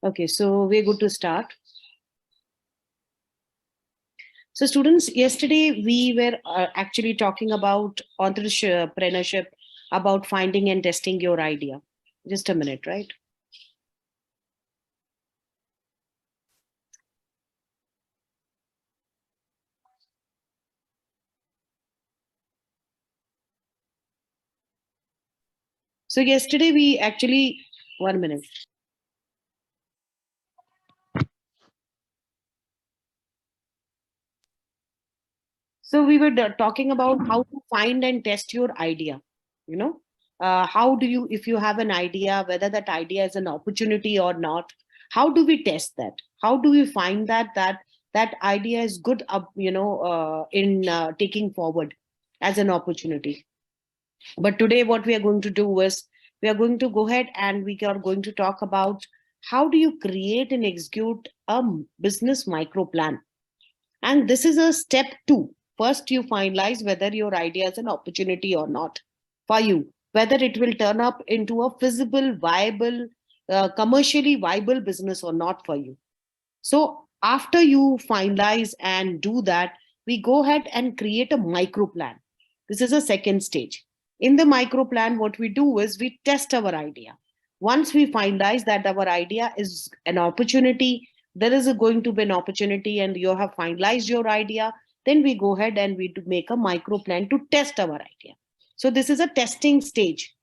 Okay, so we're good to start. So students, yesterday we were actually talking about entrepreneurship, about finding and testing your idea. Just a minute, right? So yesterday we actually, 1 minute. So we were talking about how to find and test your idea. You know, how do you, if you have an idea, whether that idea is an opportunity or not, how do we test that? How do we find that idea is good up, in taking forward as an opportunity? But today, what we are going to do is we are going to go ahead and we are going to talk about how do you create and execute a business micro plan. And this is a step two. First, you finalize whether your idea is an opportunity or not for you, whether it will turn up into a feasible, viable, commercially viable business or not for you. So, after you finalize and do that, we go ahead and create a micro plan. This is a second stage. In the micro plan, what we do is we test our idea. Once we finalize that our idea is an opportunity, there is going to be an opportunity, and you have finalized your idea, then we go ahead and we do make a micro plan to test our idea. So, this is a testing stage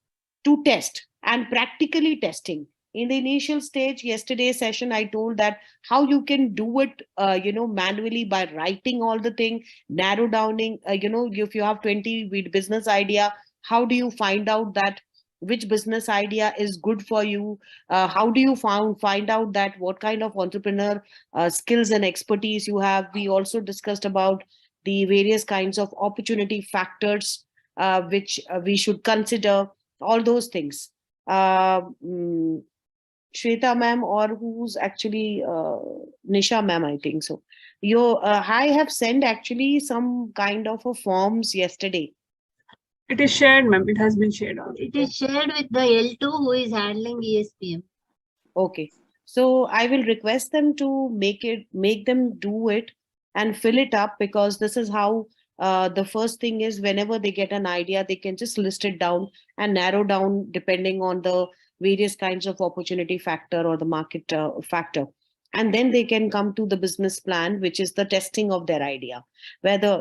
to test and practically testing. In the initial stage, yesterday's session, I told that how you can do it, manually by writing all the thing, narrow downing, if you have 20 with business idea, how do you find out that which business idea is good for you? How do you find out that what kind of entrepreneur skills and expertise you have? We also discussed about the various kinds of opportunity factors which we should consider, all those things. Mm, Shweta ma'am, or who's actually Nisha ma'am, I think so. I have sent actually some kind of a forms yesterday. It is shared, ma'am. It has been shared already. It is shared with the L2 who is handling ESPM. Okay, so I will request them to make them do it and fill it up, because this is how the first thing is, whenever they get an idea, they can just list it down and narrow down depending on the various kinds of opportunity factor or the market factor. And then they can come to the business plan, which is the testing of their idea.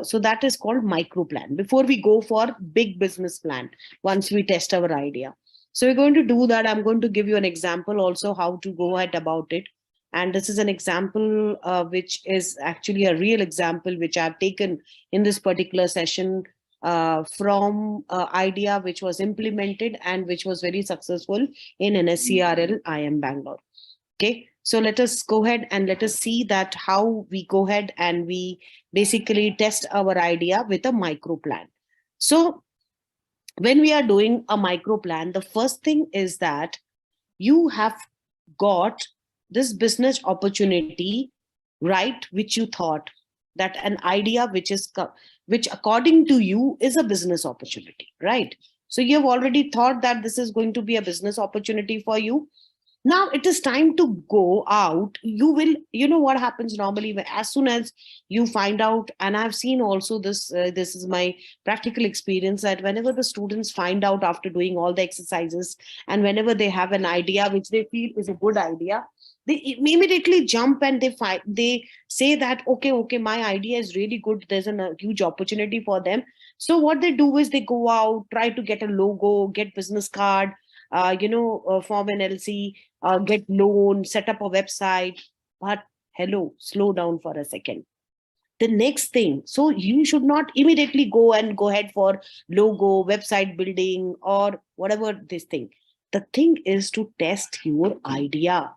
So that is called micro plan before we go for big business plan, once we test our idea. So we're going to do that. I'm going to give you an example also how to go ahead about it. And this is an example which is actually a real example which I've taken in this particular session from idea which was implemented and which was very successful in NSCRL IM Bangalore. Okay, so let us go ahead and let us see that how we go ahead and we basically test our idea with a micro plan. So when we are doing a micro plan, the first thing is that you have got this business opportunity, right, which you thought that an idea which according to you is a business opportunity, right? So you have already thought that this is going to be a business opportunity for you. Now it is time to go out. You will, you know what happens normally as soon as you find out, and I've seen also this, this is my practical experience, that whenever the students find out after doing all the exercises, and whenever they have an idea which they feel is a good idea, they immediately jump and they say that okay, my idea is really good, there's a huge opportunity for them. So what they do is they go out, try to get a logo, get business card, form an LC, get loan, set up a website. But hello, slow down for a second. The next thing, so you should not immediately go ahead for logo, website building, or whatever this thing. The thing is to test your idea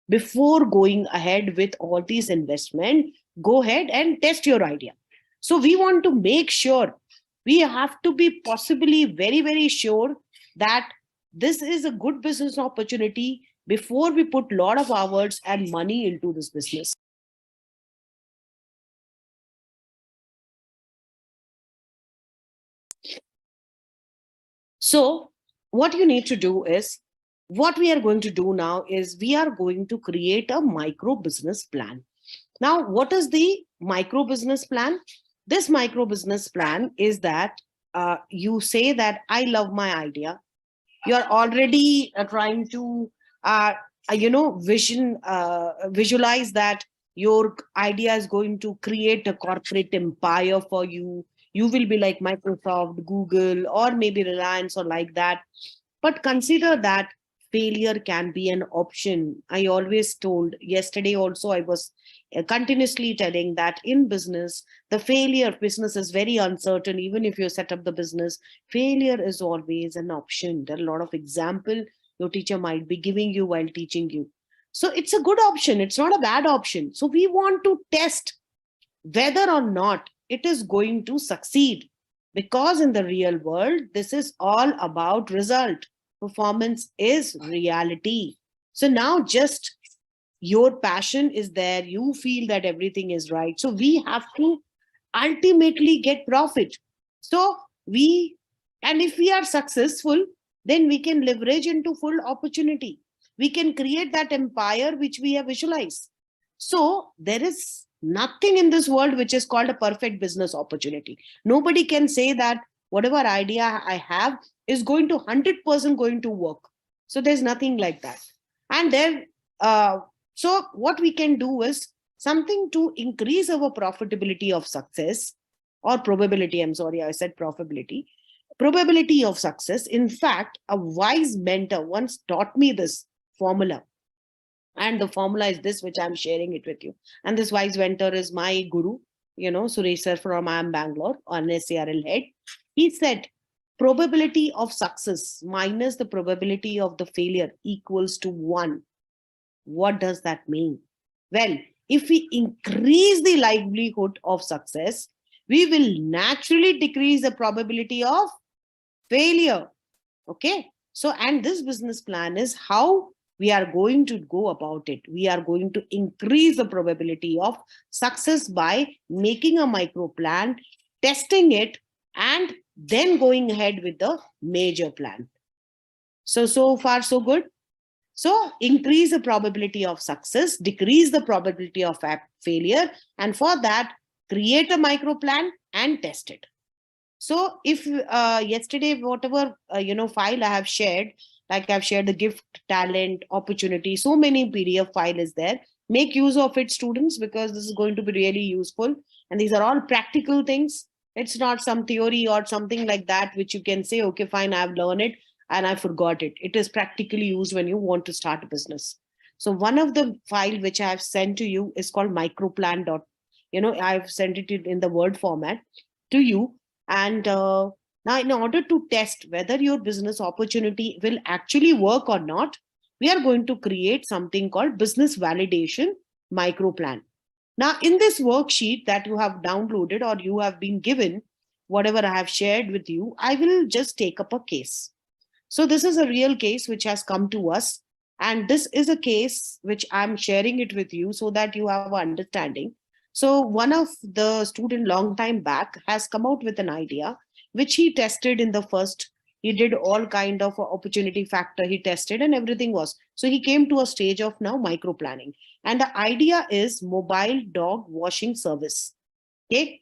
before going ahead with all these investment. Go ahead and test your idea. So we want to make sure, we have to be possibly very, very sure that this is a good business opportunity before we put a lot of hours and money into this business. So what you need to do is what we are going to do now is we are going to create a micro business plan. Now, what is the micro business plan? This micro business plan is that you say that I love my idea. You're already trying to visualize that your idea is going to create a corporate empire for you. You will be like Microsoft, Google, or maybe Reliance, or like that. But consider that failure can be an option. I always told, yesterday also I was continuously telling that in business, the failure business is very uncertain. Even if you set up the business, failure is always an option. There are a lot of example your teacher might be giving you while teaching you. So it's a good option. It's not a bad option. So we want to test whether or not it is going to succeed, because in the real world this is all about result. Performance is reality. So now just your passion is there, you feel that everything is right, so we have to ultimately get profit. So we, and if we are successful, then we can leverage into full opportunity. We can create that empire which we have visualized. So there is nothing in this world which is called a perfect business opportunity. Nobody can say that whatever idea I have is going to 100% going to work. So there's nothing like that. And then so what we can do is something to increase our profitability of success, or probability. I'm sorry, I said profitability. Probability of success. In fact, a wise mentor once taught me this formula. And the formula is this, which I'm sharing it with you. And this wise mentor is my guru, Suresh sir from IIM Bangalore, on SCRL head. He said, probability of success minus the probability of the failure equals to 1. What does that mean? Well, if we increase the likelihood of success, we will naturally decrease the probability of failure. Okay. So, and this business plan is how we are going to go about it. We are going to increase the probability of success by making a micro plan, testing it, and then going ahead with the major plan. So far, so good. So increase the probability of success, decrease the probability of failure, and for that, create a micro plan and test it. So if yesterday, whatever, file I have shared, like I've shared the gift, talent, opportunity, so many PDF file is there. Make use of it, students, because this is going to be really useful. And these are all practical things. It's not some theory or something like that, which you can say, okay, fine, I've learned it and I forgot it. It is practically used when you want to start a business. So one of the file which I have sent to you is called Microplan. I've sent it in the Word format to you. And now, in order to test whether your business opportunity will actually work or not, we are going to create something called business validation microplan. Now, in this worksheet that you have downloaded or you have been given, whatever I have shared with you, I will just take up a case. So this is a real case which has come to us. And this is a case which I'm sharing it with you so that you have an understanding. So one of the student long time back has come out with an idea, which he tested in the first. He did all kind of opportunity factor. He tested and everything was. So he came to a stage of now micro planning. And the idea is mobile dog washing service. Okay.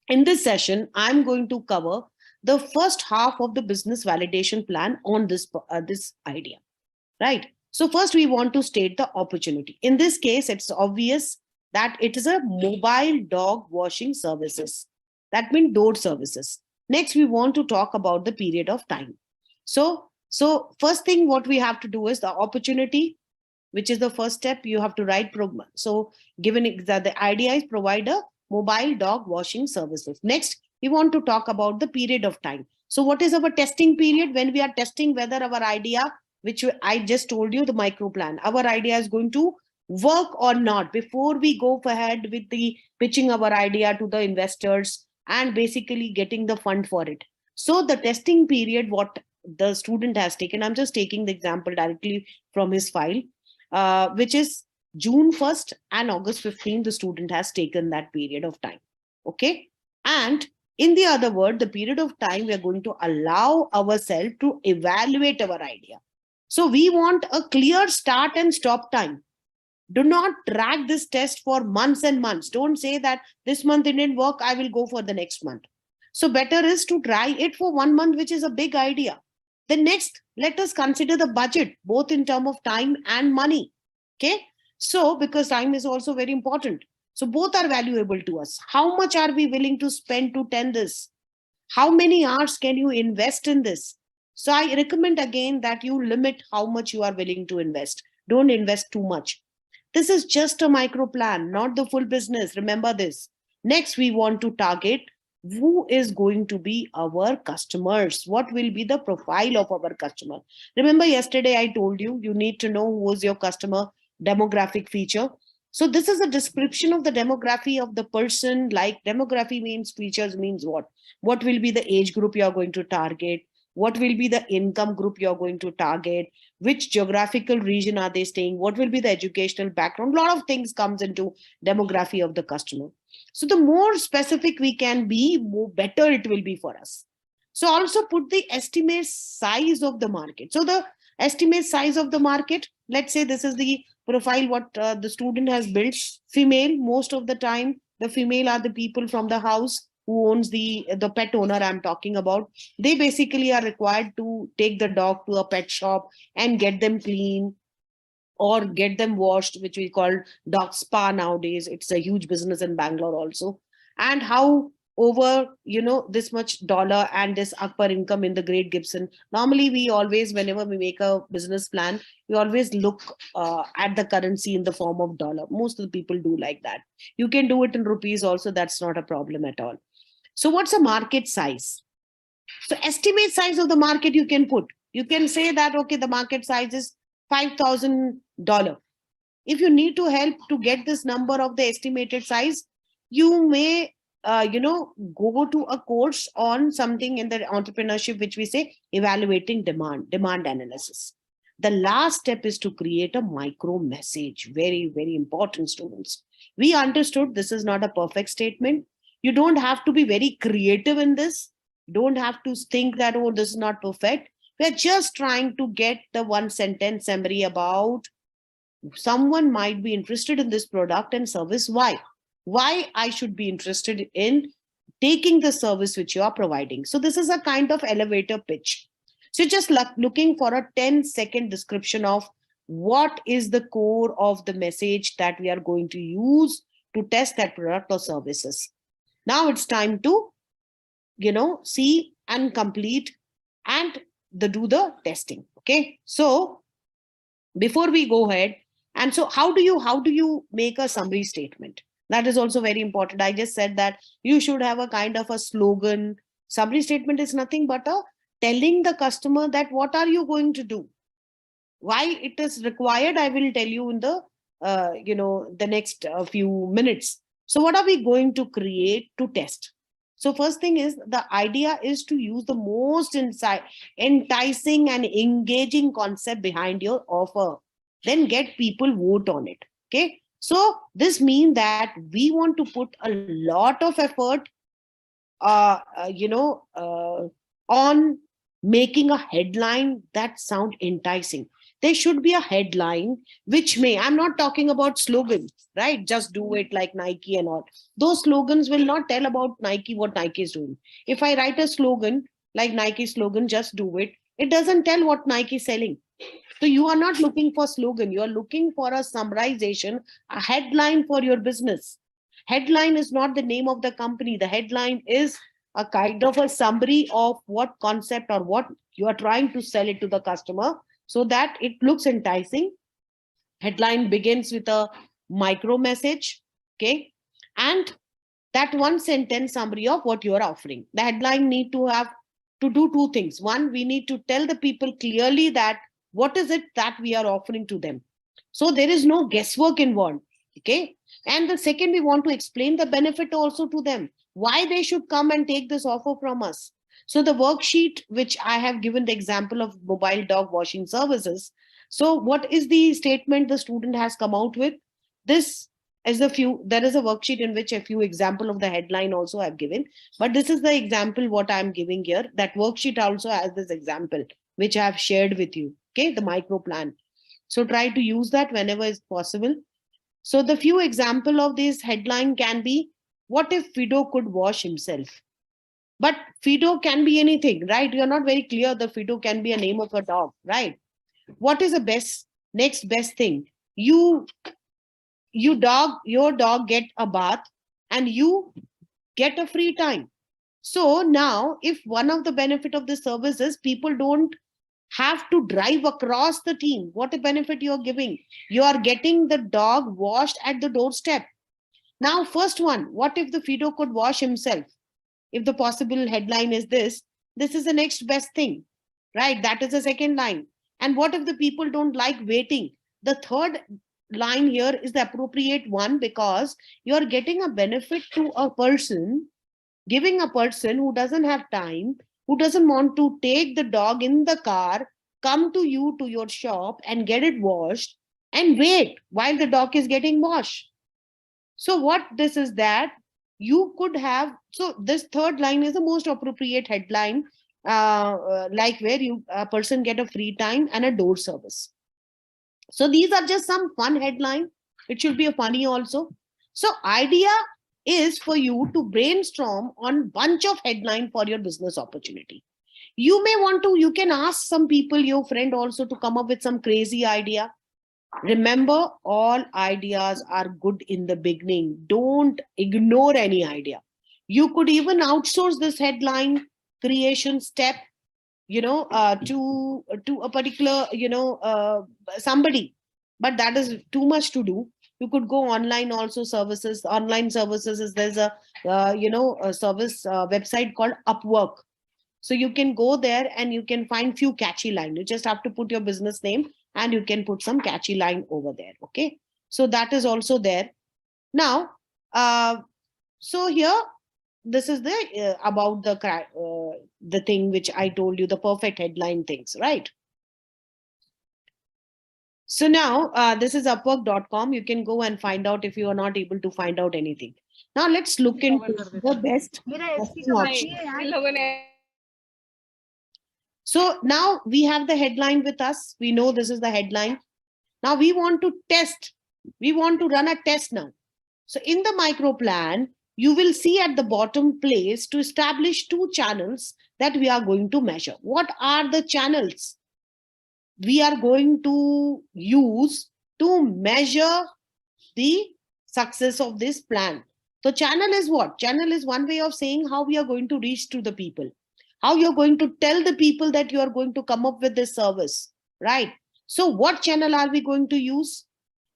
In this session, I'm going to cover the first half of the business validation plan on this idea, right? So first we want to state the opportunity. In this case, it's obvious that it is a mobile dog washing services. That means door services. Next, we want to talk about the period of time. So first thing what we have to do is the opportunity, which is the first step. You have to write. So given the idea is provide a mobile dog washing services. Next, we want to talk about the period of time. So what is our testing period? When we are testing whether our idea, which I just told you, the micro plan, our idea is going to work or not before we go ahead with the pitching our idea to the investors and basically getting the fund for it. So the testing period, what the student has taken, I'm just taking the example directly from his file, which is June 1st and August 15th, the student has taken that period of time. Okay. And in the other word, the period of time we are going to allow ourselves to evaluate our idea. So we want a clear start and stop time. Do not drag this test for months and months. Don't say that this month it didn't work, I will go for the next month. So better is to try it for 1 month, which is a big idea. Then next, let us consider the budget, both in terms of time and money. Okay. So because time is also very important. So both are valuable to us. How much are we willing to spend to tend this? How many hours can you invest in this? So I recommend again that you limit how much you are willing to invest. Don't invest too much. This is just a micro plan, not the full business. Remember this. Next, we want to target who is going to be our customers. What will be the profile of our customer? Remember yesterday I told you, you need to know who is your customer demographic feature. So this is a description of the demography of the person. Like demography means features means what? What will be the age group you are going to target? What will be the income group you're going to target? Which geographical region are they staying? What will be the educational background? A lot of things comes into demography of the customer. So the more specific we can be, more better it will be for us. So also put the estimate size of the market. So the estimate size of the market, let's say this is the profile what the student has built. Female, most of the time, the female are the people from the house who owns the pet owner I'm talking about. They basically are required to take the dog to a pet shop and get them clean or get them washed, which we call dog spa nowadays. It's a huge business in Bangalore also. And how over this much dollar and this upper income in the Great Gibson. Normally we always, whenever we make a business plan, we always look at the currency in the form of dollar. Most of the people do like that. You can do it in rupees also, that's not a problem at all. So what's the market size? So estimate size of the market you can put. You can say that, okay, the market size is $5,000. If you need to help to get this number of the estimated size, you may, go to a course on something in the entrepreneurship, which we say evaluating demand analysis. The last step is to create a micro message. Very, very important, students. We understood this is not a perfect statement. You don't have to be very creative in this. Don't have to think that, oh, this is not perfect. We're just trying to get the one sentence summary about someone might be interested in this product and service. Why I should be interested in taking the service which you are providing. So this is a kind of elevator pitch. So just looking for a 10-second description of what is the core of the message that we are going to use to test that product or services. Now it's time to, see and complete and do the testing. Okay. So before we go ahead, and so how do you make a summary statement? That is also very important. I just said that you should have a kind of a slogan. Summary statement is nothing but a telling the customer that what are you going to do? Why it is required, I will tell you in the, the next few minutes. So what are we going to create to test? So first thing is, the idea is to use the most enticing and engaging concept behind your offer. Then get people vote on it. Okay. So this means that we want to put a lot of effort, on making a headline that sound enticing. There should be a headline which may, I'm not talking about slogans, right? Just do it like Nike and all. Those slogans will not tell about Nike, what Nike is doing. If I write a slogan like Nike slogan, just do it, it doesn't tell what Nike is selling. So you are not looking for slogan, you are looking for a summarization, a headline for your business. Headline is not the name of the company. The headline is a kind of a summary of what concept or what you are trying to sell it to the customer so that it looks enticing. Headline begins with a micro message, okay? And that one sentence summary of what you are offering. The headline need to have to do two things. One, we need to tell the people clearly that what is it that we are offering to them. So there is no guesswork involved, okay? And the second, we want to explain the benefit also to them, why they should come and take this offer from us. So the worksheet, which I have given the example of mobile dog washing services. So what is the statement the student has come out with? This is there is a worksheet in which a few example of the headline also I've given, but this is the example what I'm giving here. That worksheet also has this example, which I have shared with you. Okay, the Microplan. So try to use that whenever is possible. So the few example of this headline can be, what if Fido could wash himself? But Fido can be anything, right? You're not very clear. The Fido can be a name of a dog, right? What is the next best thing? Your dog get a bath and you get a free time. So now, if one of the benefit of this service is people don't have to drive across the team, what a benefit you're giving. You are getting the dog washed at the doorstep. Now, first one, what if the Fido could wash himself? If the possible headline is this is the next best thing, right? That is the second line. And what if the people don't like waiting? The third line here is the appropriate one, because you're getting a benefit to a person, giving a person who doesn't have time, who doesn't want to take the dog in the car, come to you to your shop and get it washed and wait while the dog is getting washed. So what this is that you could have, so this third line is the most appropriate headline, like where a person get a free time and a door service. So these are just some fun headline. It should be a funny also. So idea is for you to brainstorm on bunch of headline for your business opportunity. You may want to, you can ask some people, your friend also, to come up with some crazy idea. Remember, all ideas are good in the beginning. Don't ignore any idea. You could even outsource this headline creation step, to a particular, somebody. But that is too much to do. You could go online also. Services, online services is, there's a a service website called Upwork. So you can go there and you can find few catchy line. You just have to put your business name and you can put some catchy line over there. Okay, so that is also there. Now, so here, this is the about the thing which I told you, the perfect headline things, right? So now this is upwork.com. You can go and find out if you are not able to find out anything. Now let's look into the best option. So now we have the headline with us. We know this is the headline. Now we want to test. We want to run a test now. So in the Microplan, you will see at the bottom place to establish 2 channels that we are going to measure. What are the channels we are going to use to measure the success of this plan? So channel is what? Channel is one way of saying how we are going to reach to the people, how you're going to tell the people that you are going to come up with this service, right? So what channel are we going to use?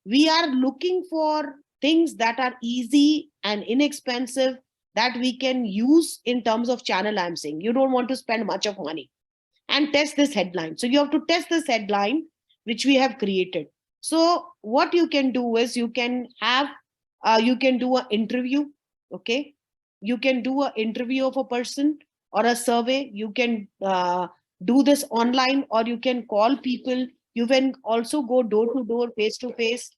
We are looking for things that are easy and inexpensive that we can use in terms of channel. I'm saying you don't want to spend much of money and test this headline. So you have to test this headline which we have created. So what you can do is you can have you can do an interview. Okay, you can do an interview of a person or a survey. You can do this online, or you can call people. You can also go door to door, face to face,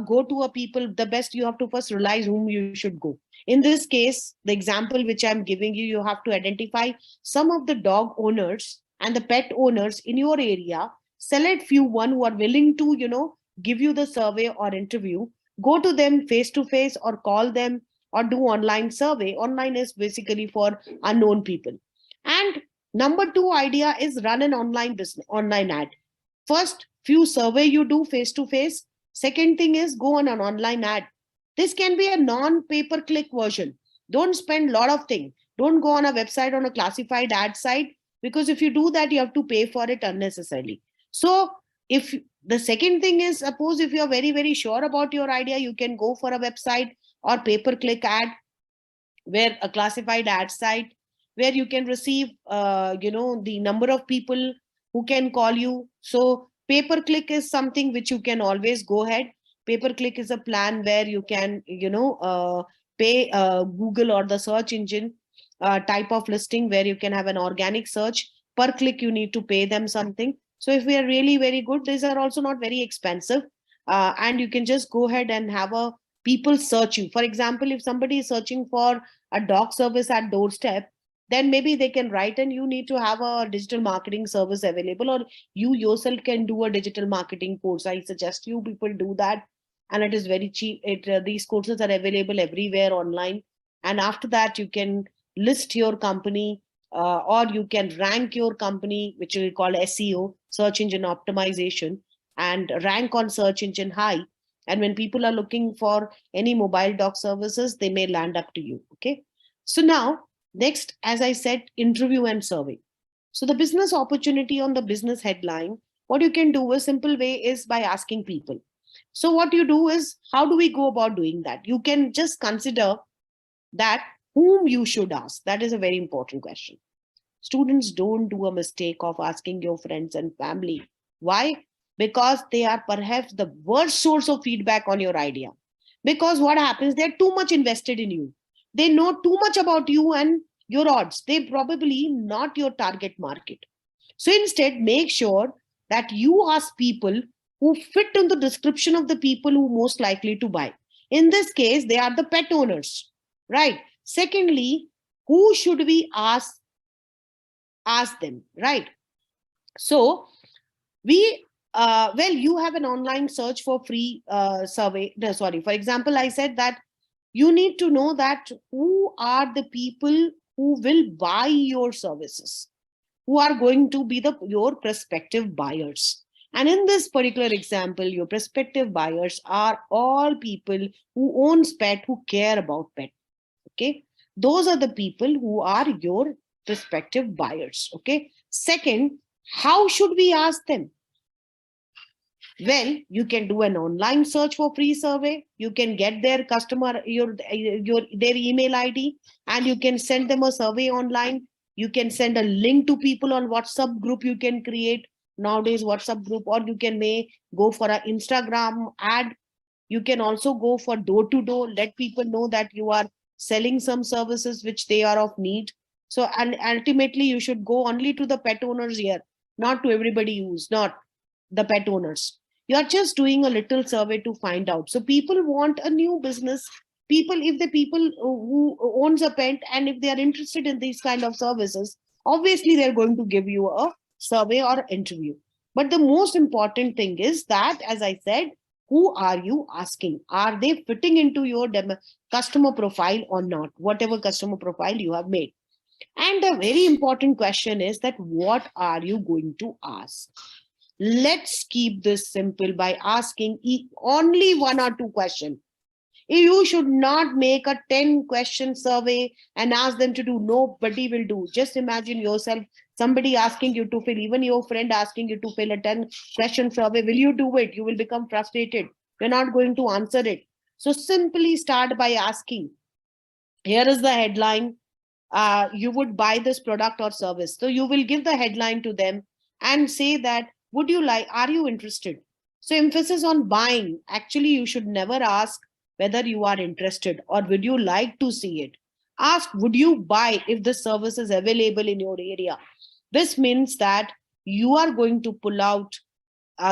go to a people. The best, you have to first realize whom you should go. In this case, the example which I'm giving you, you have to identify some of the dog owners and the pet owners in your area. Select few one who are willing to, give you the survey or interview. Go to them face to face or call them or do online survey. Online is basically for unknown people. And number 2 idea is run an online business, online ad. First few survey you do face to face. Second thing is go on an online ad. This can be a non-pay-per-click version. Don't spend a lot of things. Don't go on a website on a classified ad site, because if you do that, you have to pay for it unnecessarily. So if the second thing is, suppose if you're very, very sure about your idea, you can go for a website or pay-per-click ad, where a classified ad site, where you can receive, the number of people who can call you. So pay-per-click is something which you can always go ahead. Pay-per-click is a plan where you can, pay Google or the search engine type of listing, where you can have an organic search. Per click, you need to pay them something. So if we are really very good, these are also not very expensive. And you can just go ahead and have a people search you. For example, if somebody is searching for a dog service at doorstep, then maybe they can write, and you need to have a digital marketing service available, or you yourself can do a digital marketing course. I suggest you people do that, and it is very cheap. These courses are available everywhere online, and after that you can list your company, or you can rank your company, which we call SEO, search engine optimization, and rank on search engine high. And when people are looking for any mobile doc services, they may land up to you. Okay. So now, next, as I said, interview and survey. So the business opportunity on the business headline, what you can do a simple way is by asking people. So what you do is, how do we go about doing that? You can just consider that whom you should ask. That is a very important question. Students, don't do a mistake of asking your friends and family. Why? Because they are perhaps the worst source of feedback on your idea. Because what happens, they're too much invested in you. They know too much about you and your odds. They probably not your target market. So instead, make sure that you ask people who fit in the description of the people who most likely to buy. In this case, they are the pet owners, right? Secondly, who should we ask them, right? So we well, you have an online search for free survey. No, sorry, for example, I said that you need to know that who are the people who will buy your services, who are going to be your prospective buyers. And in this particular example, your prospective buyers are all people who owns pet, who care about pet. Okay, those are the people who are your prospective buyers. Okay. Second, how should we ask them? Well, you can do an online search for free survey. You can get their customer, their email ID, and you can send them a survey online. You can send a link to people on WhatsApp group. You can create nowadays WhatsApp group, or you may go for an Instagram ad. You can also go for door to door. Let people know that you are selling some services which they are of need. So, and ultimately, you should go only to the pet owners here, not to everybody who's not the pet owners. You're just doing a little survey to find out. So people want a new business. People, if the people who owns a pet, and if they are interested in these kind of services, obviously they're going to give you a survey or interview. But the most important thing is that, as I said, who are you asking? Are they fitting into your customer profile or not? Whatever customer profile you have made. And a very important question is that what are you going to ask? Let's keep this simple by asking only one or two questions. You should not make a 10-question survey and ask them to do. Nobody will do. Just imagine yourself, somebody asking you to fill, even your friend asking you to fill a 10-question survey. Will you do it? You will become frustrated. You're not going to answer it. So simply start by asking. Here is the headline. You would buy this product or service. So you will give the headline to them and say that, would you like, are you interested? So emphasis on buying. Actually, you should never ask whether you are interested or would you like to see it. Ask, would you buy if the service is available in your area? This means that you are going to pull out,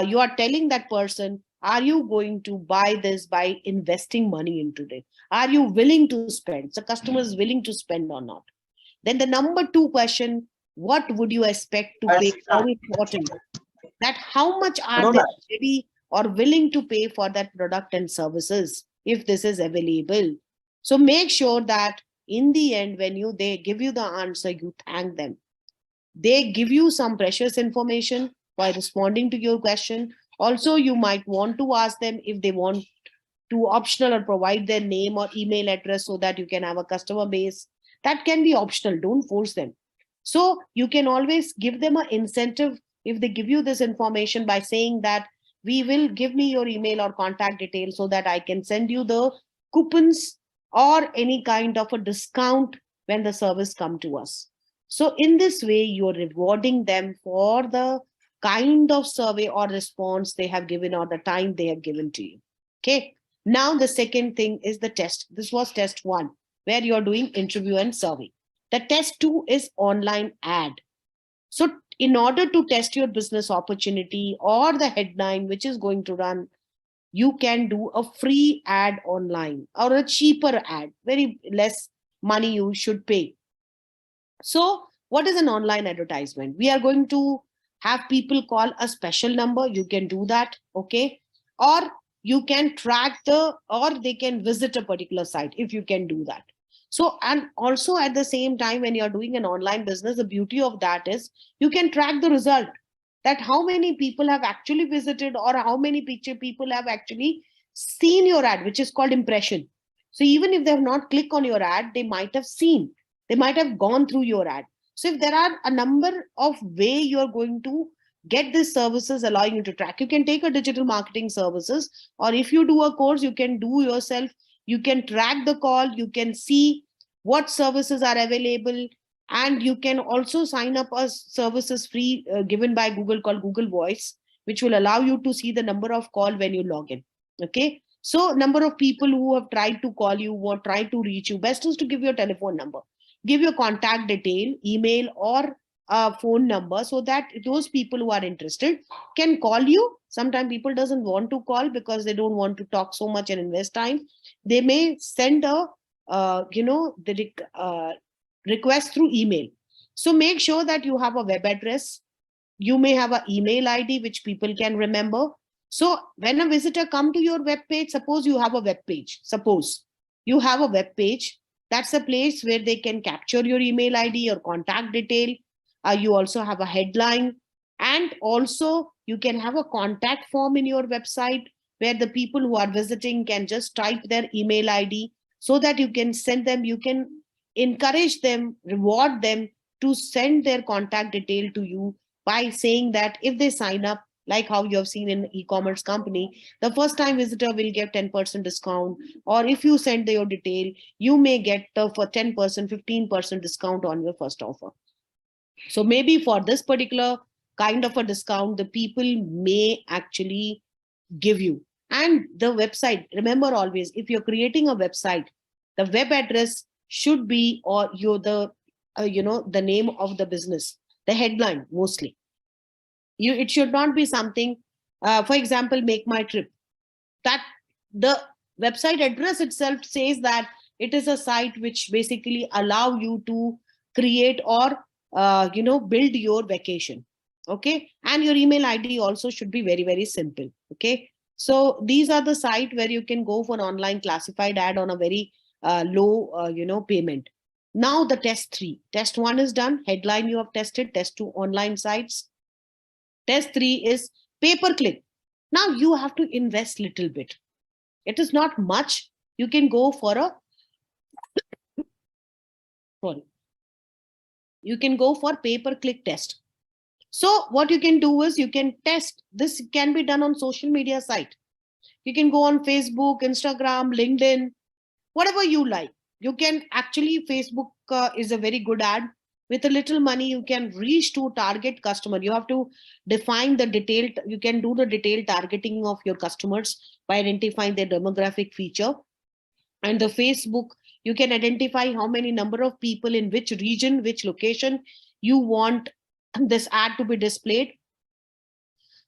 you are telling that person, are you going to buy this by investing money into it? Are you willing to spend? So customer is willing to spend or not? Then the number 2 question, what would you expect to pay? Very important. That how much are they ready or willing to pay for that product and services if this is available? So make sure that in the end, when they give you the answer, you thank them. They give you some precious information by responding to your question. Also, you might want to ask them if they want to optional or provide their name or email address so that you can have a customer base. That can be optional. Don't force them. So you can always give them an incentive if they give you this information by saying that we will give me your email or contact details so that I can send you the coupons or any kind of a discount when the service come to us. So in this way, you're rewarding them for the kind of survey or response they have given or the time they have given to you. Okay. Now the second thing is the test. This was test 1, where you're doing interview and survey. The test 2 is online ad. So in order to test your business opportunity or the headline which is going to run, you can do a free ad online or a cheaper ad, very less money you should pay. So what is an online advertisement? We are going to have people call a special number. You can do that. Okay. Or you can track or they can visit a particular site if you can do that. So, and also at the same time, when you're doing an online business, the beauty of that is you can track the result, that how many people have actually visited or how many people have actually seen your ad, which is called impression. So even if they have not clicked on your ad, they might have seen, they might have gone through your ad. So if there are a number of way you're going to get these services allowing you to track, you can take a digital marketing services, or if you do a course, you can do yourself. You can track the call, you can see what services are available, and you can also sign up as services free given by Google called Google Voice, which will allow you to see the number of call when you log in. Okay. So number of people who have tried to call you or tried to reach you, best is to give your telephone number, give your contact detail, email or phone number, so that those people who are interested can call you. Sometimes people doesn't want to call because they don't want to talk so much and invest time. They may send a request through email. So make sure that you have a web address. You may have an email ID which people can remember. So when a visitor come to your web page, suppose you have a web page, suppose you have a web page, that's a place where they can capture your email ID, your contact detail. You also have a headline, and also you can have a contact form in your website where the people who are visiting can just type their email ID, so that you can send them, you can encourage them, reward them to send their contact detail to you by saying that if they sign up, like how you have seen in e-commerce company, the first time visitor will get 10% discount, or if you send your detail, you may get for 10%, 15% discount on your first offer. So maybe for this particular kind of a discount, the people may actually give you. And the website, remember always, if you're creating a website, the web address should be, or the name of the business, the headline mostly. It should not be something, for example, make my trip, that the website address itself says that it is a site which basically allow you to create or build your vacation. Okay. And your email ID also should be very, very simple. Okay. So these are the site where you can go for online classified ad on a very low payment. Now the test 1 is done, headline you have tested, test 2 online sites, test 3 is pay-per-click. Now you have to invest little bit. It is not much. You can go for a pay-per-click test. So what you can do is you can test. This can be done on social media site. You can go on Facebook, Instagram, LinkedIn, whatever you like. You can actually, Facebook is a very good ad. With a little money, you can reach to target customer. You have to define the detailed, you can do the detailed targeting of your customers by identifying their demographic feature. And the Facebook, you can identify how many number of people in which region, which location you want this ad to be displayed.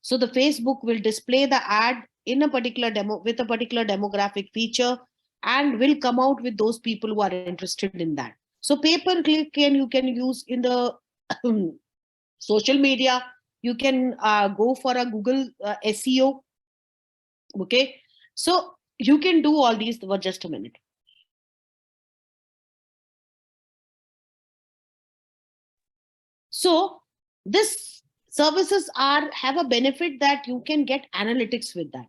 So the Facebook will display the ad in a particular with a particular demographic feature, and will come out with those people who are interested in that. So pay-per-click you can use in the social media. You can go for a Google SEO. Okay. So you can do all these for just a minute. So this services have a benefit that you can get analytics with that.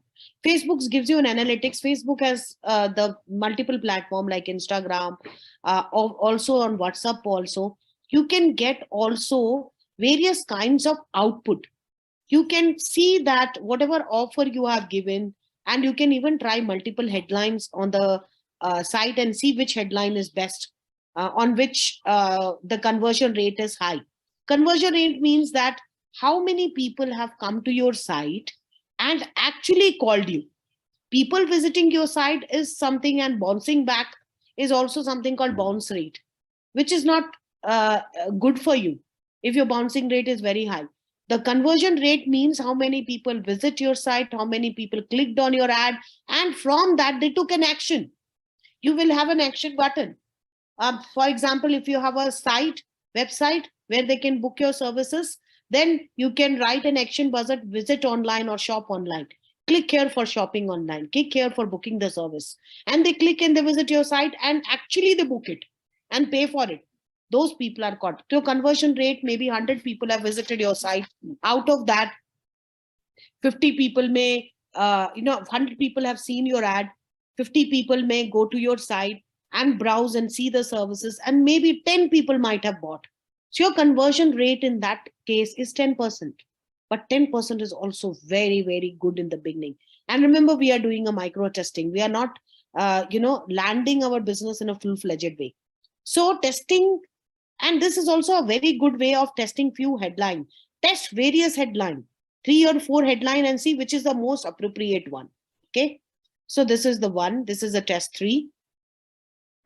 Facebook gives you an analytics. Facebook has the multiple platform like Instagram, also on WhatsApp also. You can get also various kinds of output. You can see that whatever offer you have given, and you can even try multiple headlines on the site and see which headline is best, on which the conversion rate is high. Conversion rate means that how many people have come to your site and actually called you. People visiting your site is something, and bouncing back is also something called bounce rate, which is not good for you if your bouncing rate is very high. The conversion rate means how many people visit your site, how many people clicked on your ad, and from that they took an action. You will have an action button. For example, if you have a site website where they can book your services. Then you can write an action budget, visit online or shop online. Click here for shopping online, click here for booking the service. And they click and they visit your site and actually they book it and pay for it. Those people are caught. Your conversion rate, maybe 100 people have visited your site. Out of that, 50 people may, 100 people have seen your ad. 50 people may go to your site and browse and see the services, and maybe 10 people might have bought. So your conversion rate in that case is 10%. But 10% is also very, very good in the beginning. And remember, we are doing a micro testing. We are not, landing our business in a full-fledged way. So testing, and this is also a very good way of testing few headline. Test various headline, 3 or 4 headline, and see which is the most appropriate one. Okay. So this is the one. This is a test 3.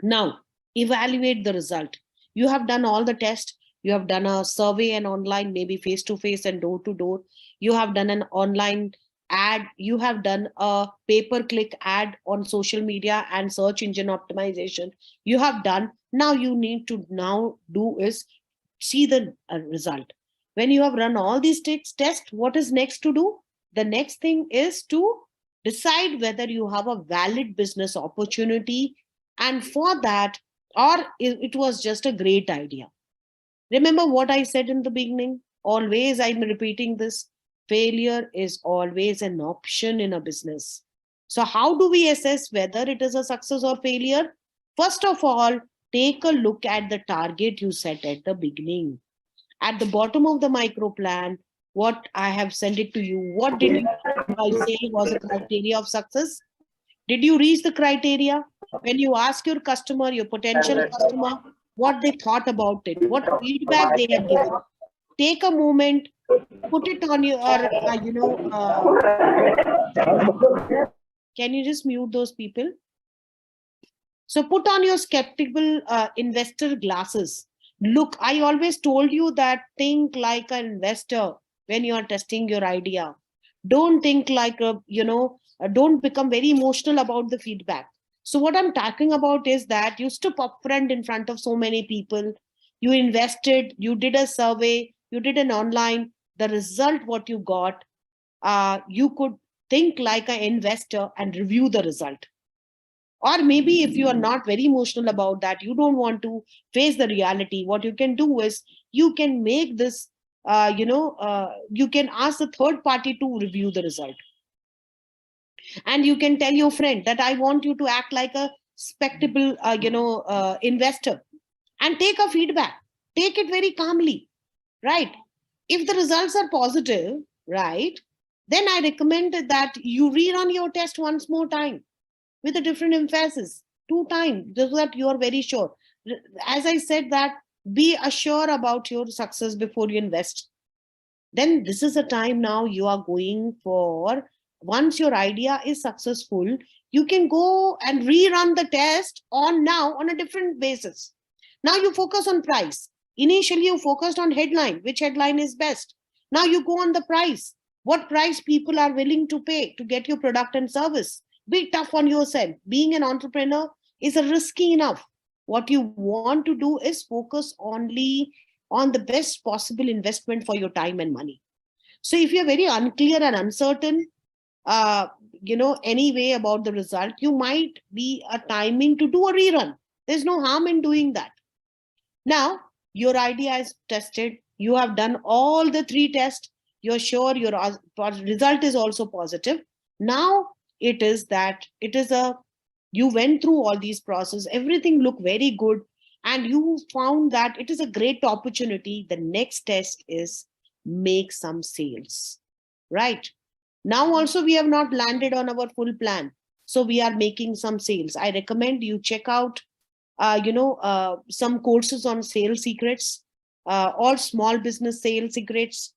Now, evaluate the result. You have done all the tests. You have done a survey and online, maybe face-to-face and door-to-door. You have done an online ad. You have done a pay-per-click ad on social media and search engine optimization. You have done. Now you need to now do is see the result. When you have run all these tests, what is next to do? The next thing is to decide whether you have a valid business opportunity. And for that, or it was just a great idea. Remember what I said in the beginning? Always I'm repeating this. Failure is always an option in a business. So how do we assess whether it is a success or failure? First of all, take a look at the target you set at the beginning. At the bottom of the micro plan, what I have sent it to you, what did you say was a criteria of success? Did you reach the criteria? When you ask your customer, your potential customer, what they thought about it, what feedback they have given, take a moment, put it on your, can you just mute those people? So put on your skeptical investor glasses. Look, I always told you that think like an investor when you are testing your idea. Don't think like don't become very emotional about the feedback. So what I'm talking about is that you stood up front in front of so many people, you invested, you did a survey, you did an online, the result what you got, you could think like an investor and review the result. Or maybe if you are not very emotional about that, you don't want to face the reality, what you can do is you can make this, you can ask the third party to review the result. And you can tell your friend that I want you to act like a spectacle, investor, and take a feedback. Take it very calmly, right? If the results are positive, right, then I recommend that you rerun your test once more time with a different emphasis, 2 times, so that you are very sure. As I said that, be assured about your success before you invest. Then this is a time now you are going for, once your idea is successful, you can go and rerun the test on a different basis. Now you focus on price. Initially you focused on headline, which headline is best. Now you go on the price. What price people are willing to pay to get your product and service. Be tough on yourself. Being an entrepreneur is a risky enough. What you want to do is focus only on the best possible investment for your time and money. So if you're very unclear and uncertain, anyway about the result, you might be a timing to do a rerun. There's no harm in doing that. Now, your idea is tested. You have done all the 3 tests. You're sure your result is also positive. Now, it is that you went through all these processes, everything looked very good, and you found that it is a great opportunity. The next test is make some sales, right? Now also we have not landed on our full plan, so we are making some sales. I recommend you check out some courses on sales secrets, or small business sales secrets.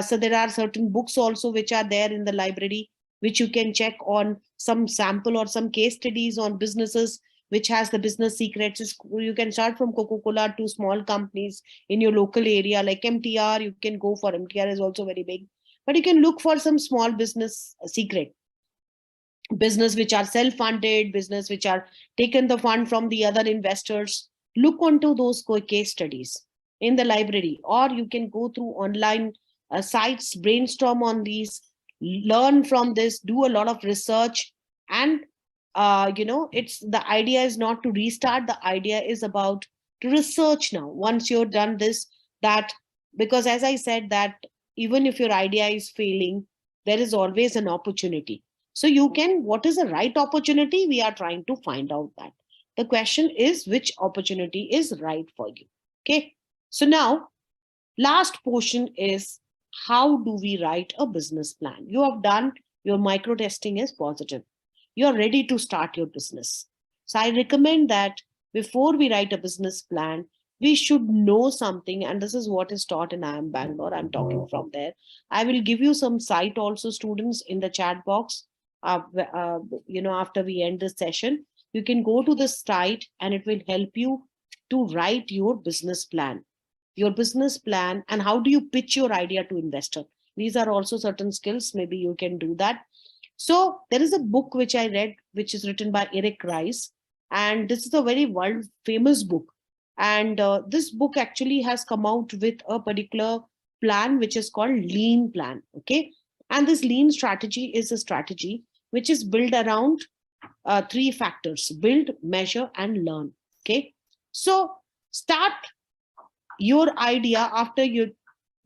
So there are certain books also which are there in the library, which you can check on some sample or some case studies on businesses which has the business secrets. You can start from Coca-Cola to small companies in your local area like MTR. You can go for MTR is also very big, but you can look for some small business secret. Business which are self-funded, business which are taken the fund from the other investors. Look onto those case studies. in the library, or you can go through online sites, brainstorm on these, learn from this, do a lot of research. And it's the idea is not to restart, the idea is about to research now once you're done this, that because as I said that even if your idea is failing, there is always an opportunity. So you can, what is the right opportunity, we are trying to find out that. The question is which opportunity is right for you. Okay, so now last portion is how do we write a business plan. You have done your micro testing is positive, you're ready to start your business. So I recommend that before we write a business plan, we should know something. And this is what is taught in IIM Bangalore. I'm talking from there. I will give you some site also, students, in the chat box. After we end this session, you can go to the site and it will help you to write your business plan. Your business plan and how do you pitch your idea to investor. These are also certain skills. Maybe you can do that. So there is a book which I read, which is written by Eric Rice, and this is a very world famous book. And this book actually has come out with a particular plan, which is called Lean Plan. Okay. And this Lean strategy is a strategy which is built around three factors: build, measure, and learn. Okay. So start your idea after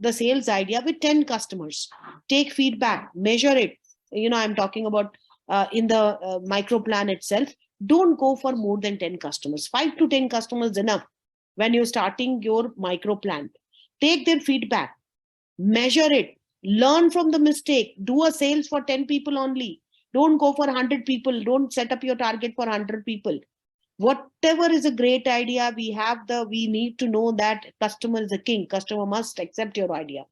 the sales idea with 10 customers. Take feedback, measure it. I'm talking about in the micro plan itself. Don't go for more than 10 customers. 5 to 10 customers enough when you're starting your micro plan. Take their feedback, measure it, learn from the mistake, do a sales for 10 people only. Don't go for 100 people. Don't set up your target for 100 people. Whatever is a great idea, we need to know that customer is a king. Customer must accept your idea.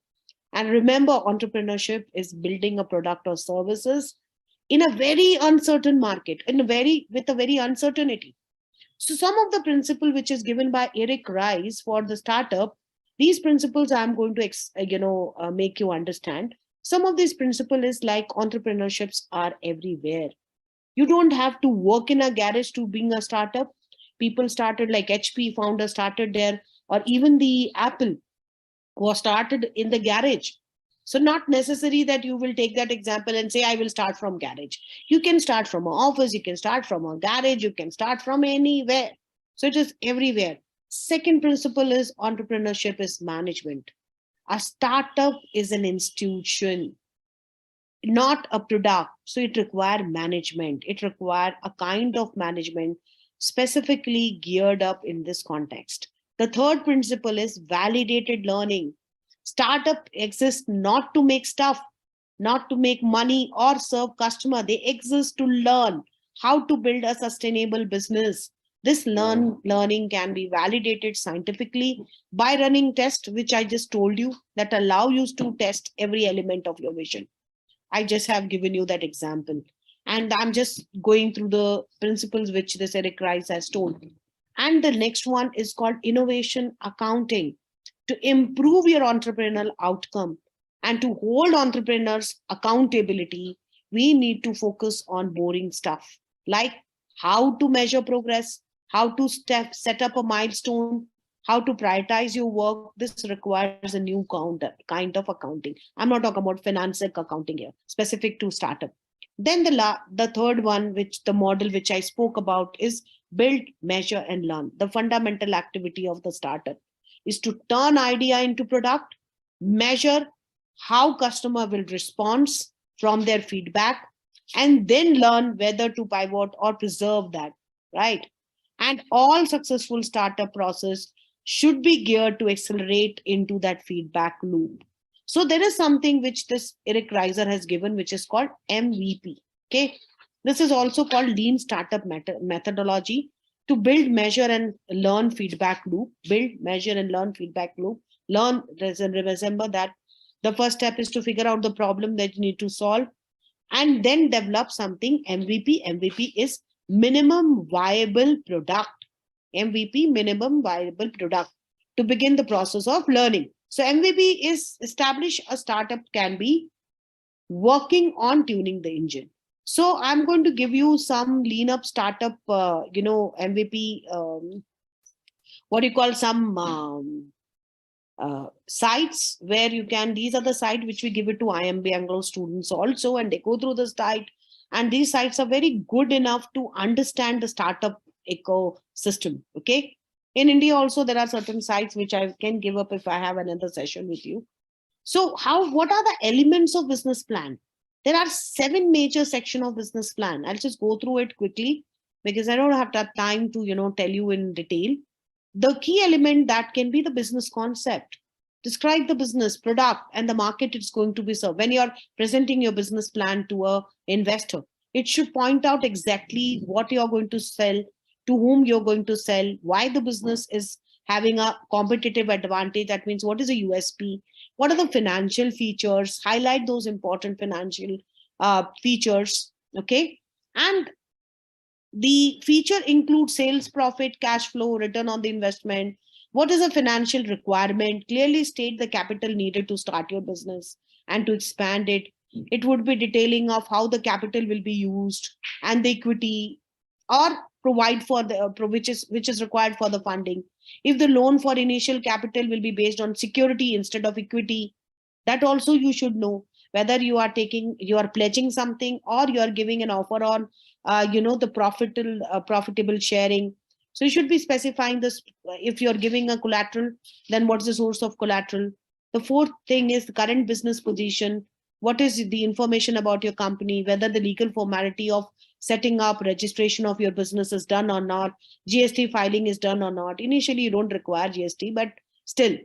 And remember, entrepreneurship is building a product or services in a very uncertain market, with a very uncertainty. So some of the principle which is given by Eric Rice for the startup, these principles I'm going to make you understand. Some of these principle is like entrepreneurships are everywhere. You don't have to work in a garage to being a startup. People started, like HP founder started there, or even the Apple was started in the garage. So not necessary that you will take that example and say, I will start from garage. You can start from an office, you can start from a garage, you can start from anywhere. So it is everywhere. Second principle is entrepreneurship is management. A startup is an institution, not a product. So it requires management. It requires a kind of management specifically geared up in this context. The third principle is validated learning. Startup exists not to make stuff, not to make money or serve customer. They exist to learn how to build a sustainable business. This learning can be validated scientifically by running tests, which I just told you, that allow you to test every element of your vision. I just have given you that example. And I'm just going through the principles which this Eric Rice has told. And the next one is called innovation accounting. To improve your entrepreneurial outcome and to hold entrepreneurs accountability, we need to focus on boring stuff like how to measure progress, how to set up a milestone, how to prioritize your work. This requires a new kind of accounting. I'm not talking about financial accounting here, specific to startup. Then the third one, which the model which I spoke about, is build, measure, and learn. The fundamental activity of the startup is to turn idea into product, measure how customer will respond from their feedback, and then learn whether to pivot or preserve that, right? And all successful startup process should be geared to accelerate into that feedback loop. So there is something which this Eric Riser has given, which is called MVP. Okay, this is also called lean startup methodology. To build, measure, and learn feedback loop. Build, measure, and learn feedback loop. Learn, remember that the first step is to figure out the problem that you need to solve, and then develop something. MVP. MVP is minimum viable product. MVP, minimum viable product, to begin the process of learning. So MVP is establish a startup can be working on tuning the engine. So I'm going to give you some lean up startup, MVP, what do you call, some sites where you can, these are the sites which we give it to IIM Bangalore students also, and they go through the site. And these sites are very good enough to understand the startup ecosystem. Okay. In India also, there are certain sites which I can give up if I have another session with you. So what are the elements of business plan? There are 7 major sections of business plan. I'll just go through it quickly because I don't have that time to, tell you in detail. The key element that can be the business concept. Describe the business, product, and the market it's going to be served. When you're presenting your business plan to a investor, it should point out exactly what you're going to sell, to whom you're going to sell, why the business is having a competitive advantage. That means what is a USP, what are the financial features, highlight those important financial features. Okay. And the feature includes sales, profit, cash flow, return on the investment. What is a financial requirement? Clearly state the capital needed to start your business and to expand it. It would be detailing of how the capital will be used and the equity, or provide for the which is required for the funding. If the loan for initial capital will be based on security instead of equity, that also you should know, whether you are pledging something or you are giving an offer on the profitable sharing. So you should be specifying this. If you're giving a collateral, then what's the source of collateral? The fourth thing is the current business position. What is the information about your company, whether the legal formality of setting up registration of your business is done or not, GST filing is done or not. Initially you don't require GST, but still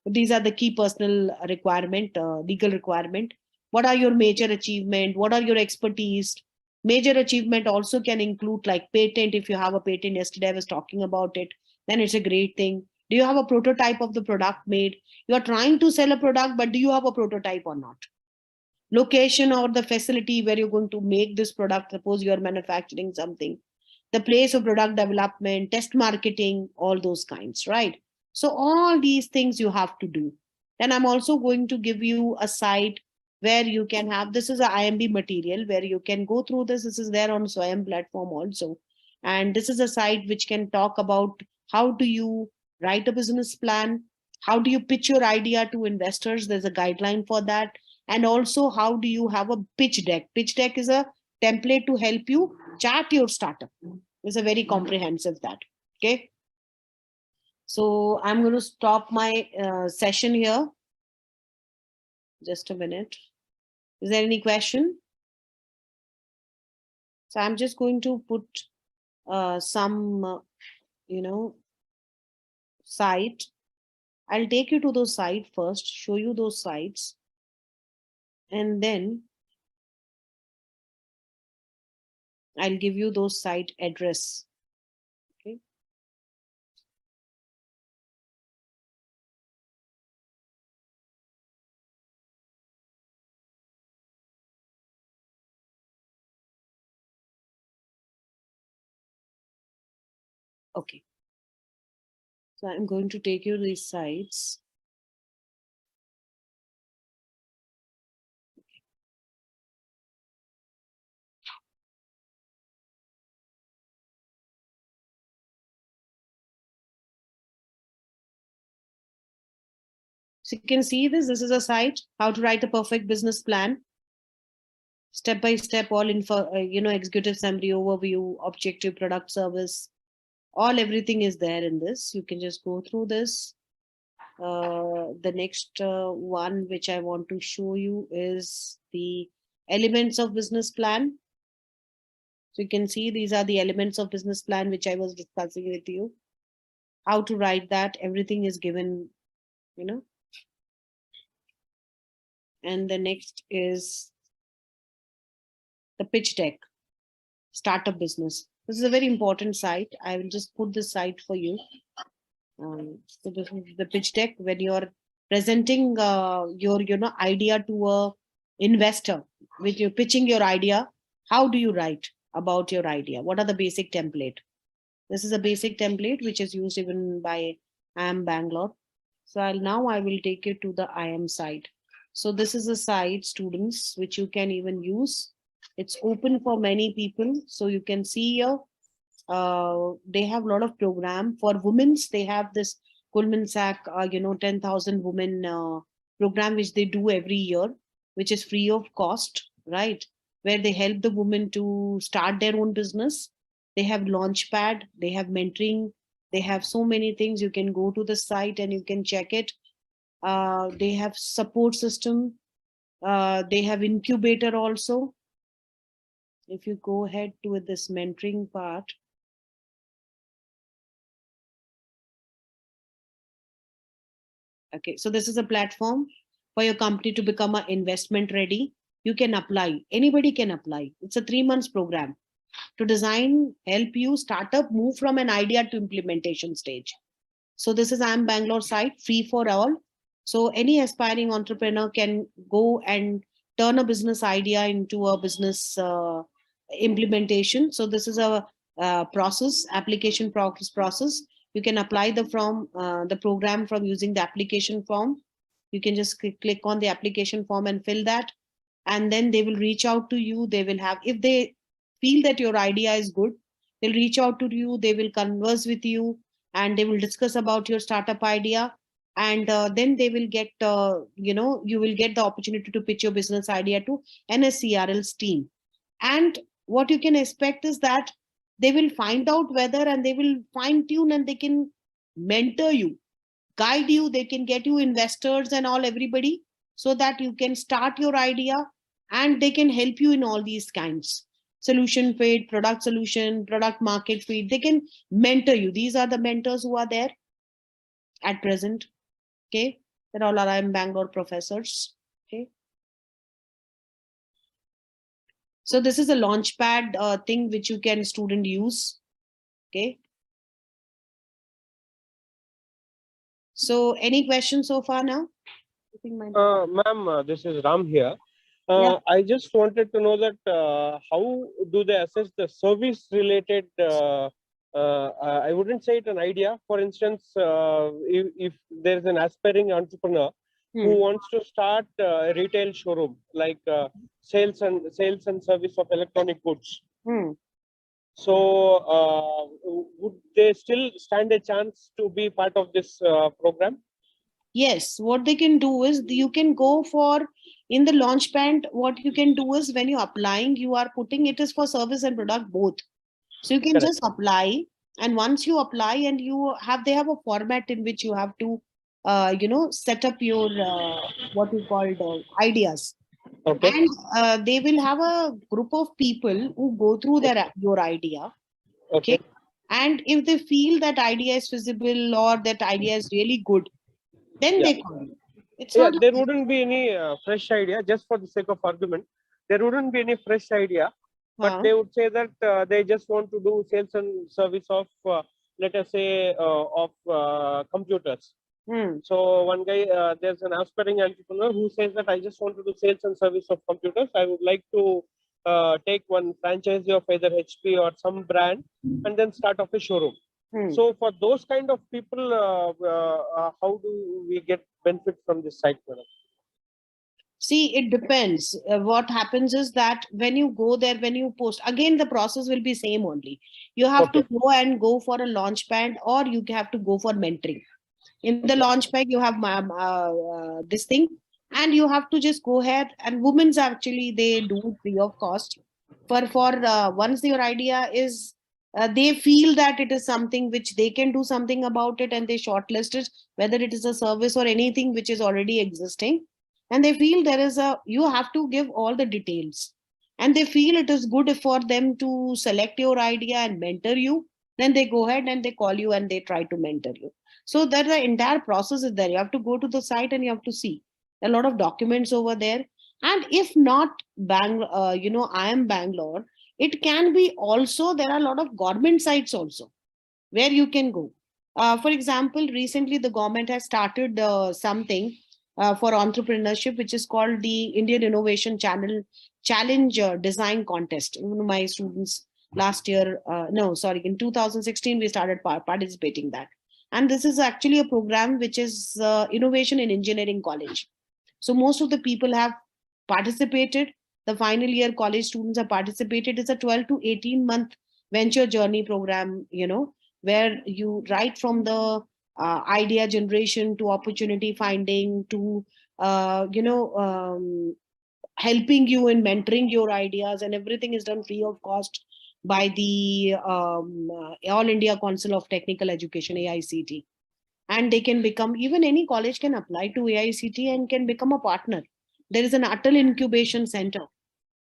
these are the key personal requirement, legal requirement. What are your major achievement? What are your expertise? Major achievement also can include like patent. If you have a patent, yesterday I was talking about it, then it's a great thing. Do you have a prototype of the product made? You are trying to sell a product, but do you have a prototype or not? Location or the facility where you're going to make this product. Suppose you are manufacturing something, the place of product development, test marketing, all those kinds, right? So all these things you have to do. Then I'm also going to give you a site where you can have, this is a IMB material where you can go through this. This is there on Swayam platform also. And this is a site which can talk about how do you write a business plan, how do you pitch your idea to investors. There's a guideline for that. And also how do you have a pitch deck. Pitch deck is a template to help you chart your startup. It's a very comprehensive that. Okay. So I'm going to stop my session here. Just a minute. Is there any question? So I'm just going to put some, site. I'll take you to those sites first, show you those sites. And then I'll give you those site address. Okay. Okay. So I'm going to take you to these sites. So you can see this is a site, how to write a perfect business plan. Step by step, all info, executive summary, overview, objective, product, service, everything is there in this. You can just go through this. The next one which I want to show you is the elements of business plan. So you can see these are the elements of business plan which I was discussing with you. How to write that, everything is given, And the next is the pitch deck, startup business. This is a very important site. I will just put this site for you. So this is the pitch deck. When you're presenting your idea to a investor, with you pitching your idea, how do you write about your idea? What are the basic template? This is a basic template which is used even by IIM Bangalore. So I will take you to the IIM site. So this is a site, students, which you can even use. It's open for many people. So you can see here, they have a lot of program for women's. They have this Goldman Sachs, 10,000 women program, which they do every year, which is free of cost, right? Where they help the women to start their own business. They have launchpad, they have mentoring, they have so many things. You can go to the site and you can check it. They have support system. They have incubator also. If you go ahead to this mentoring part, okay, so this is a platform for your company to become an investment ready. You can apply. Anybody can apply. It's a 3 months program to design, help you startup move from an idea to implementation stage. So this is IIM Bangalore site, free for all. So any aspiring entrepreneur can go and turn a business idea into a business implementation. So this is a process, application process. You can apply the program from using the application form. You can just click on the application form and fill that. And then they will reach out to you. They will have, if they feel that your idea is good, they'll reach out to you. They will converse with you and they will discuss about your startup idea. And then they will get, you will get the opportunity to pitch your business idea to NSCRL's team. And what you can expect is that they will find out whether, and they will fine tune, and they can mentor you, guide you. They can get you investors and all, everybody, so that you can start your idea, and they can help you in all these kinds. Solution fit, product solution, product market fit. They can mentor you. These are the mentors who are there at present. Okay. They're all are IIM Bangalore professors. Okay. So this is a launchpad thing which you can student use. Okay. So any questions so far now? Ma'am, this is Ram here. Yeah. I just wanted to know that how do they assess the service related, I wouldn't say it an idea. For instance, if there's an aspiring entrepreneur who wants to start a retail showroom, like sales and service of electronic goods. So would they still stand a chance to be part of this program? Yes, what they can do is you can go for, in the launchpad, what you can do is when you're applying, you are putting it is for service and product both. So you can Correct. just apply, and once you apply and they have a format in which you have to, set up your, what you called ideas. Okay. And they will have a group of people who go through your idea. Okay. And if they feel that idea is feasible or that idea is really good, then they call you. It's not there wouldn't be any fresh idea, just for the sake of argument. There wouldn't be any fresh idea, but they would say that they just want to do sales and service of, let us say, of computers. So one guy, there's an aspiring entrepreneur who says that I just want to do sales and service of computers. I would like to take one franchise of either HP or some brand and then start off a showroom. So for those kind of people, how do we get benefit from this site, madam? See, it depends. What happens is that when you go there, when you post, again, the process will be same only. You have to go for a launch pad, or you have to go for mentoring. In the launch pad, you have this thing, and you have to just go ahead. And women's actually, they do free of cost. For once your idea is, they feel that it is something which they can do something about it, and they shortlist it, whether it is a service or anything which is already existing. And they feel you have to give all the details, and they feel it is good for them to select your idea and mentor you. Then they go ahead and they call you and they try to mentor you. So that the entire process is there. You have to go to the site and you have to see a lot of documents over there. And if not IIM Bangalore, it can be also, there are a lot of government sites also where you can go. For example, recently the government has started something for entrepreneurship, which is called the Indian Innovation Challenge Design Contest. My students last year, in 2016, we started participating that. And this is actually a program which is innovation in engineering college. So most of the people have participated. The final year college students have participated. It's a 12 to 18 month venture journey program, where you right from the idea generation to opportunity finding to helping you in mentoring your ideas, and everything is done free of cost by the All India Council of Technical Education, AICT. And they can become, even any college can apply to AICT and can become a partner. There is an Atal Incubation Center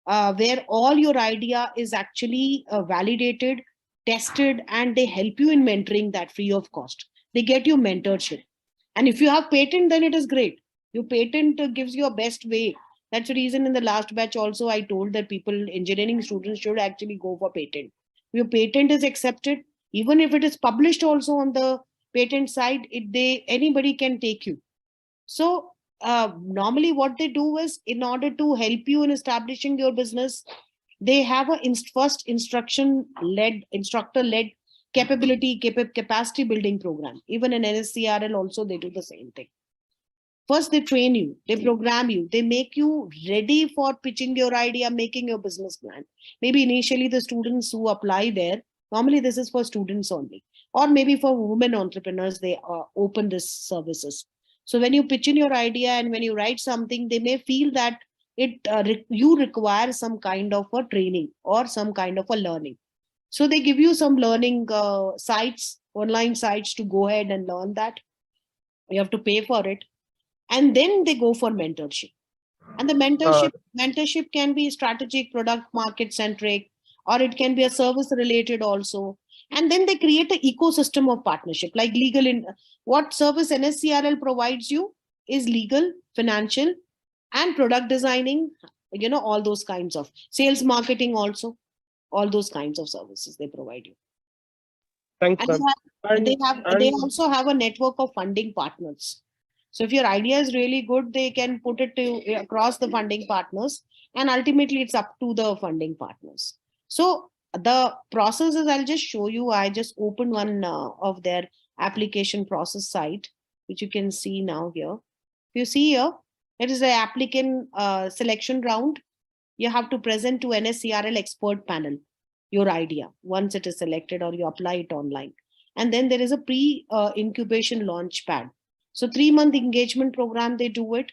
where all your idea is actually validated, tested, and they help you in mentoring that free of cost. They get you mentorship. And if you have patent, then it is great. Your patent gives you a best way. That's the reason in the last batch also I told that people, engineering students, should actually go for patent. Your patent is accepted, even if it is published also on the patent side, anybody can take you. So normally what they do is, in order to help you in establishing your business, they have a first instructor led capacity building program. Even in NSCRL also they do the same thing. First they train you, they program you, they make you ready for pitching your idea, making your business plan. Maybe initially the students who apply there, normally this is for students only, or maybe for women entrepreneurs, they open this services. So when you pitch in your idea and when you write something, they may feel that you require some kind of a training or some kind of a learning. So they give you some learning sites, online sites, to go ahead and learn that. You have to pay for it. And then they go for mentorship. And the mentorship can be strategic, product market centric, or it can be a service related also. And then they create an ecosystem of partnership, like what service NSCRL provides you is legal, financial, and product designing, all those kinds of sales, marketing also, all those kinds of services they provide you. Thanks, and they also have a network of funding partners. So if your idea is really good, they can put it across the funding partners, and ultimately it's up to the funding partners. So the process is, I'll just show you. I just opened one of their application process site, which you can see now here. If you see here, it is an applicant selection round. You have to present to NSCRL expert panel your idea once it is selected, or you apply it online. And then there is a pre-incubation launch pad. So 3-month engagement program, they do it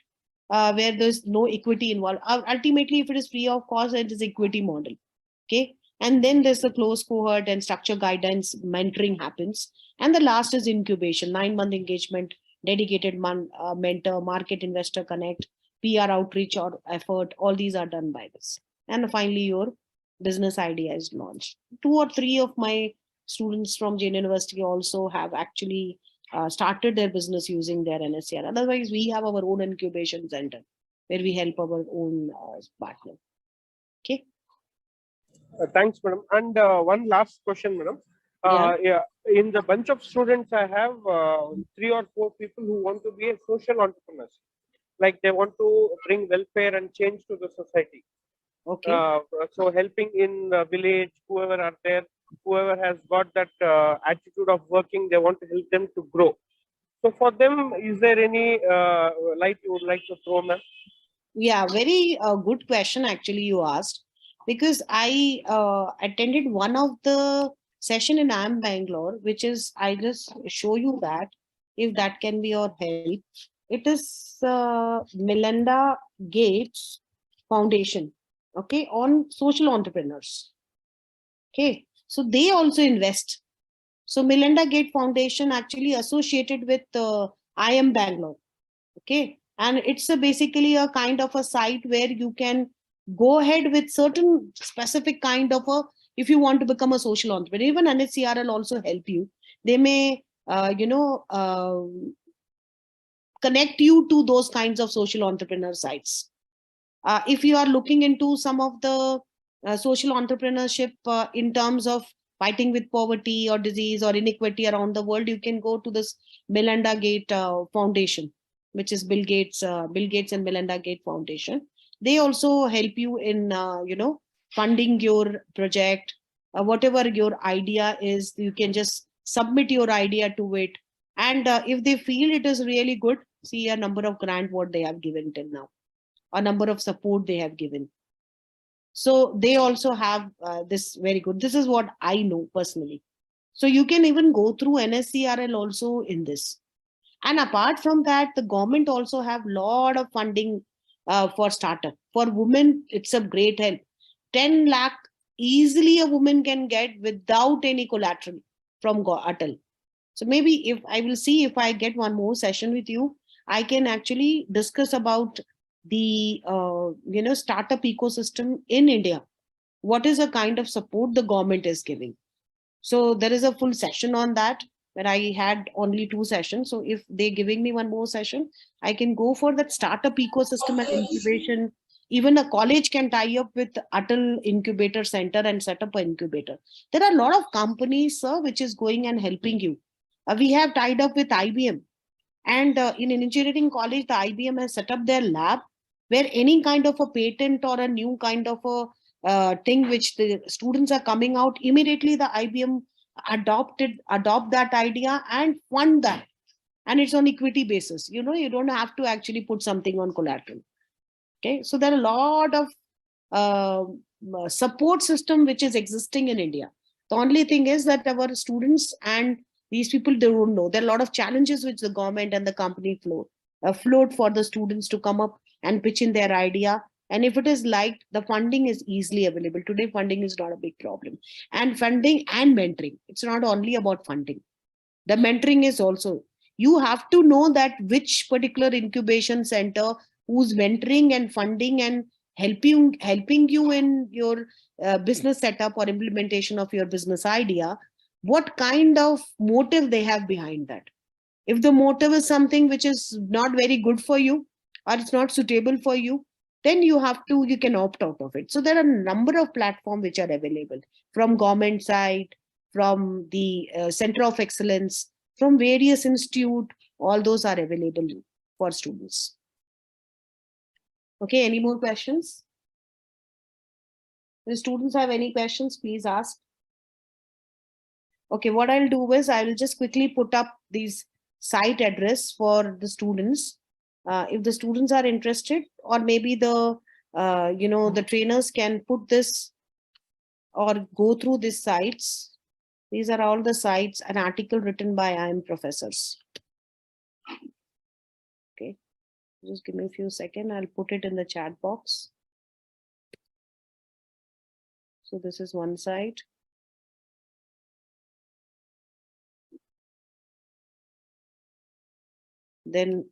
where there's no equity involved. Ultimately, if it is free of cost, it is equity model. Okay. And then there's the closed cohort and structure guidance, mentoring happens. And the last is incubation, 9-month engagement, dedicated mentor, market investor connect, PR outreach or effort. All these are done by this. And finally, your business idea is launched. 2 or 3 of my students from Jain University also have actually started their business using their NSCR. Otherwise, we have our own incubation center where we help our own partner. Okay. Thanks, madam. And one last question, madam. In the bunch of students, I have 3 or 4 people who want to be a social entrepreneurs. Like they want to bring welfare and change to the society. Okay. So helping in the village, whoever are there, whoever has got that attitude of working, they want to help them to grow. So for them, is there any light you would like to throw, ma'am? Yeah, very good question actually you asked, because I attended one of the session in IIM Bangalore, which is, I just show you that, if that can be your help. It is Melinda Gates Foundation, okay, on social entrepreneurs. Okay, so they also invest. So Melinda Gates Foundation actually associated with IIM Bangalore. Okay, and it's basically a kind of a site where you can go ahead with certain specific kind of a, if you want to become a social entrepreneur, even NSCRL also help you. They may, connect you to those kinds of social entrepreneur sites. If you are looking into some of the social entrepreneurship in terms of fighting with poverty or disease or inequity around the world, you can go to this Melinda Gates Foundation, which is Bill Gates and Melinda Gates Foundation. They also help you in, funding your project. Whatever your idea is, you can just submit your idea to it. And if they feel it is really good, see a number of grant what they have given till now, a number of support they have given. So they also have this very good. This is what I know personally. So you can even go through NSCRL also in this. And apart from that, the government also have lot of funding for startup. For women, it's a great help. 10 lakh easily a woman can get without any collateral from Atal. So maybe if I will see if I get one more session with you, I can actually discuss about the startup ecosystem in India. What is the kind of support the government is giving? So there is a full session on that, where I had only 2 sessions. So if they're giving me one more session, I can go for that startup ecosystem and incubation. Even a college can tie up with Atal Incubator Center and set up an incubator. There are a lot of companies, sir, which is going and helping you. We have tied up with IBM. And in an engineering college, the IBM has set up their lab where any kind of a patent or a new kind of a thing which the students are coming out, immediately the IBM adopt that idea and fund that. And it's on equity basis. You don't have to actually put something on collateral. Okay, so there are a lot of support system which is existing in India. The only thing is that our students and these people, they don't know. There are a lot of challenges which the government and the company float for the students to come up and pitch in their idea. And if it is liked, the funding is easily available. Today, funding is not a big problem. And funding and mentoring. It's not only about funding. The mentoring is also, you have to know that which particular incubation center who's mentoring and funding and helping you in your business setup or implementation of your business idea, what kind of motive they have behind that. If the motive is something which is not very good for you or it's not suitable for you, then you can opt out of it. So there are a number of platforms which are available from government side, from the Center of Excellence, from various institute, all those are available for students. Okay, any more questions? If students have any questions, please ask. Okay, what I'll do is I will just quickly put up these site address for the students. If the students are interested, or maybe the the trainers can put this or go through these sites. These are all the sites, an article written by IIM professors. Okay, just give me a few seconds. I'll put it in the chat box. So this is one site. Then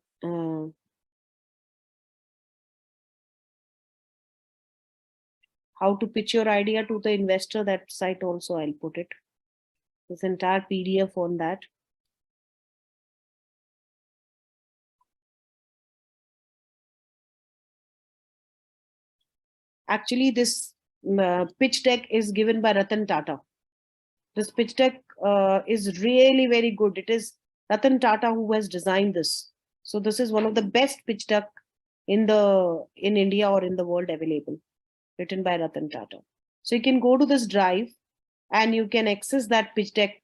how to pitch your idea to the investor, that site also I'll put it. This entire PDF on that. Actually, this pitch deck is given by Ratan Tata. This pitch deck is really very good. It is Ratan Tata who has designed this. So this is one of the best pitch deck in India or in the world available, written by Ratan Tata. So you can go to this drive and you can access that pitch deck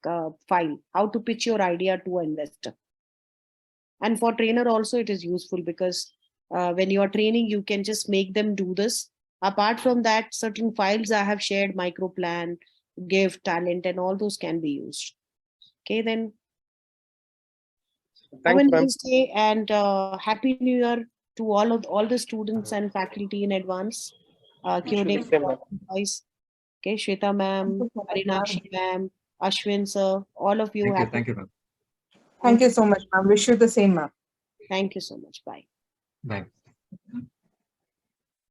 file, how to pitch your idea to an investor. And for trainer also it is useful, because when you are training, you can just make them do this. Apart from that, certain files I have shared, Microplan, Give, Talent, and all those can be used. Okay, then. Have a nice day and Happy New Year to all the students and faculty in advance. Okay, Shweta ma'am, Arinakshi ma'am, Ashwin sir, all of you. Thank you, ma'am. Thank you so much, ma'am. Wish you the same, ma'am. Thank you so much. Bye. Bye.